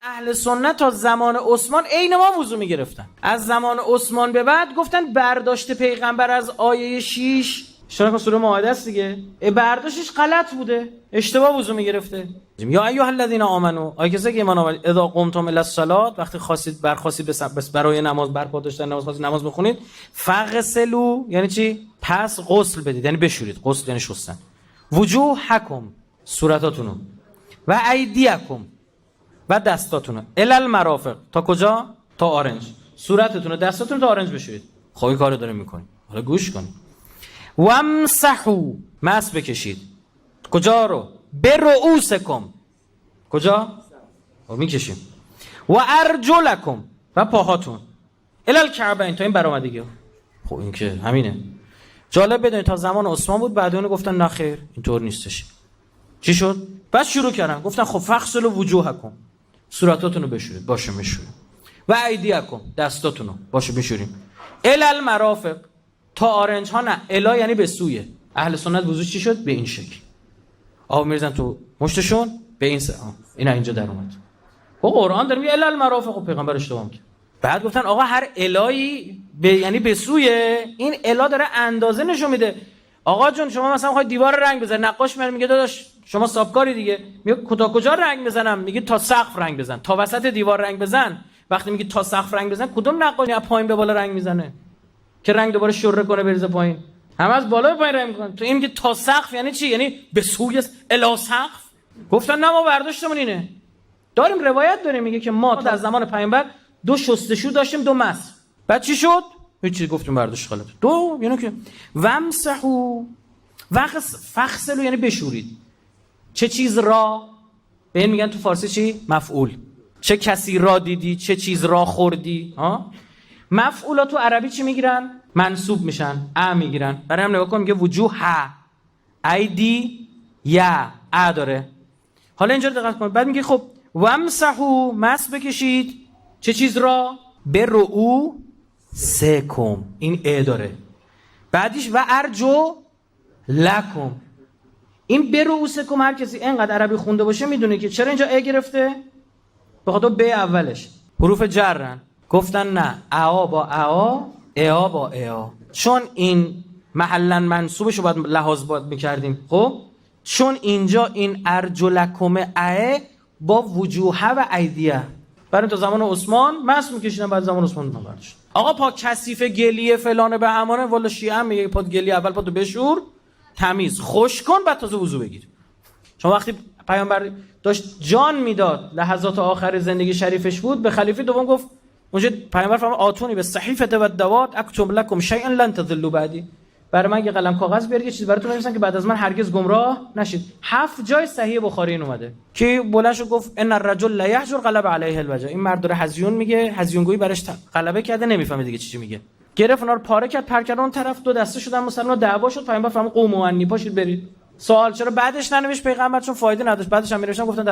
اهل سنت تا زمان عثمان عین ما وضو میگرفتن. از زمان عثمان به بعد گفتن برداشت پیغمبر از آیه 6 اشتراک سوره مائده است دیگه، برداشتش غلط بوده، اشتباه وضو میگرفته. یا ایها الذین آمنو، آیه کسی که ایمان آورید، اذا قمتم الی الصلاه، وقتی خواستید برای نماز برپا داشتن نماز خواستید نماز بخونید، فغسلوا یعنی چی؟ پس غسل بدید، یعنی بشورید. غسل یعنی شستن. وجوهکم، صورتاتونو، و ایدیکم، و دستاتونو، الی المرافق، تا کجا؟ تا آرنج. صورتتون و دستاتون تا آرنج بشورید. خب این کارو داریم میکنیم. حالا گوش کنید. وامسحوا، مس بکشید. کجا رو؟ برؤوسکم. کجا؟ میکشیم. و ارجلکم، و پاهاتون، الی الکعبین، تا این برآمدگی. خب این که همینه. جالب بدونید تا زمان عثمان بود، بعد اون گفتن نه خیر اینطور نیستش. چی شد؟ بعد شروع کردن گفتن خب فغسلوا وجوهکم، صورتاتونو بشورید. باشه میشوریم. و ایدیکم، دستاتونو باشه میشوریم. الی المرافق، تا آرنج ها. نه، الا یعنی به سوی. اهل سنت وضو چی شد؟ به این شکل. آب میریزن تو مشتشون، به این اینا اینجا در اومد. خب قرآن داره میگه الی المرافق، و پیغمبر اشتباه میگه. بعد گفتن آقا هر الایی یعنی به سوی، این الا داره اندازه نشون میده. آقا جون شما مثلا میخوای دیوار رنگ بزنی، نقاش میگه داداش شما سابکاری دیگه، میگه کجا رنگ بزنم؟ میگه تا سقف رنگ بزن، تا وسط دیوار رنگ بزن. وقتی میگه تا سقف رنگ بزن، کدوم نقاشی از پایین به بالا رنگ میزنه که رنگ دوباره شره کنه بریزه پایین؟ همه از بالا به پایین رنگ میکنن. تو این میگه تا سقف یعنی چی؟ یعنی به سوی الی سقف. گفتن نه ما برداشتمون اینه. داریم روایت داریم میگه که ما در زمان پیامبر 2 شستشو داشتیم، 2 مس. بعد چی شد؟ هیچ گفتیم برداشت غلط. 2 یعنی که وامسحوا، فغسلوا یعنی بشورید. چه چیز را؟ به این میگن تو فارسی چی؟ مفعول. چه کسی را دیدی، چه چیز را خوردی. مفعولا تو عربی چی میگیرن؟ منصوب میشن، ا میگیرن. برای هم نگاه کن میگه وجوه، ایدی، یا ا داره. حالا اینجا دقت کن. بعد میگه خب وامسحوا، مس بکشید. چه چیز را؟ برؤوسکم، این ا داره. بعدیش و ارجو لکم. این برؤوسکم هر کسی اینقدر عربی خونده باشه میدونه که چرا اینجا ا گرفته؟ به خاطر ب اولش حروف جرن. گفتن نه، اا با اا با اا، چون این محلا منصوبش رو باید لحاظ میکردیم. خب چون اینجا این ارجلکم ا با وجوه و ایدیه، برای تا زمان عثمان مس میکشیدن، بعد زمان عثمان نبردش. آقا پا کثیف گلیه فلانه به همانه، والا شیعه هم میگه پا گلیه اول پاتو بشور، تمیز خوش کن، بعد تازه وضو بگیر. چون وقتی پیامبر داشت جان میداد، لحظات آخر زندگی شریفش بود، به خلیفه دوم گفت، اونجا پیامبر فرمود آتونی به صحیفه و دوات اکتب لکم شیئا لن تضلوا بعدی. برای من یه قلم کاغذ بیارید یه چیز براتون بنویسم که بعد از من هرگز گمراه نشید. 7 جای صحیح بخاری این اومده که بلند شو گفت ان الرجل لا یحجر غلب علیه الوجع. این مرد داره هزیون میگه، هزیونگویی براش غلبه کرده، نمیفهمه دیگه چی میگه. گرفت اونا رو پاره کرد، پر کرد اون طرف، 2 دسته شدن مسلمان، دعوا شد. پیامبر فرمود قوموا عنی، پاشید برید. سوال چرا بعدش ننوشت پیغمبر؟ چون فایده نداشت. بعدش هم می‌نوشتن گفتن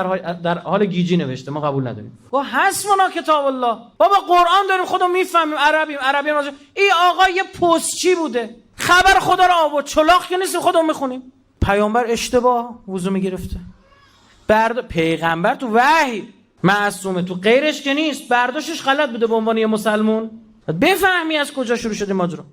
در حال گیجی نوشته، ما قبول نداریم. و حسبنا کتاب الله، بابا قرآن داریم، خودمون میفهمیم، عربی راجع این آقا یه پستچی بوده، خبر خدا رو آورد، چلاق که نیست، خودمون میخونیم. پیامبر اشتباه وضو میگرفته. پیغمبر تو وحی معصومه، تو غیرش که نیست، برداشتش غلط بوده. به عنوان یه مسلمان بفهمی از کجا شروع شده ماجرا.